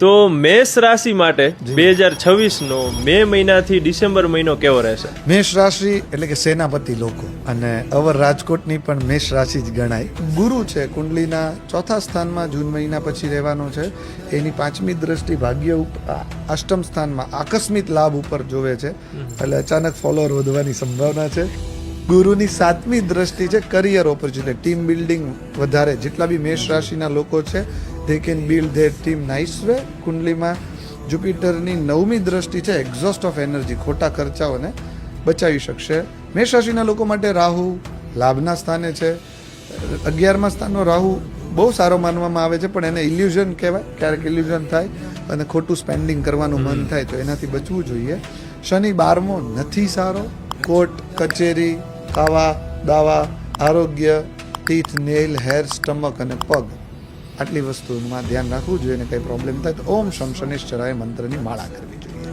તો મેષ રાશિ માટે 2026 નો મે મહિનાથી ડિસેમ્બર મહિનો કેવો રહેશે? મેષ રાશિ એટલે કે સેનાપતિ લોકો અને અવર રાજકોટની પણ મેષ રાશિ જ ગણાય. ગુરુ છે કુંડલીના ચોથા સ્થાનમાં જૂન મહિના પછી રહેવાનો છે. એની પાંચમી દ્રષ્ટિ ભાગ્ય અષ્ટમ સ્થાનમાં આકસ્મિક લાભ ઉપર જોવે છે, એટલે અચાનક ફોલોઅર વધવાની સંભાવના છે. ગુરુની સાતમી દ્રષ્ટિ છે કરિયર ઓપોર્ચ્યુનિટી, ટીમ બિલ્ડિંગ વધારે. જેટલા બી મેષ રાશિના લોકો છે they can build their team nice way. કુંડલીમાં જુપિટરની નવમી દ્રષ્ટિ છે એક્ઝોસ્ટ ઓફ એનર્જી, ખોટા ખર્ચાઓને બચાવી શકશે. મેષ રાશિના લોકો માટે રાહુ લાભના સ્થાને છે. 11મા સ્થાનનો રાહુ બહુ સારો માનવામાં આવે છે, પણ એને ઇલ્યુઝન કહેવાય. ક્યારેક ઇલ્યુઝન થાય અને ખોટું સ્પેન્ડિંગ કરવાનું મન થાય, તો એનાથી બચવું જોઈએ. શનિ 12મો નથી સારો. કોર્ટ કચેરી, ખાવા દાવા, આરોગ્ય, ટીથ, નેલ, હેર, સ્ટમક અને પગ, આટલી વસ્તુમાં ધ્યાન રાખવું જોઈએ. અને કંઈ પ્રોબ્લેમ થાય તો ઓમ શમ શનિશ્ચરાય મંત્રની માળા કરવી જોઈએ.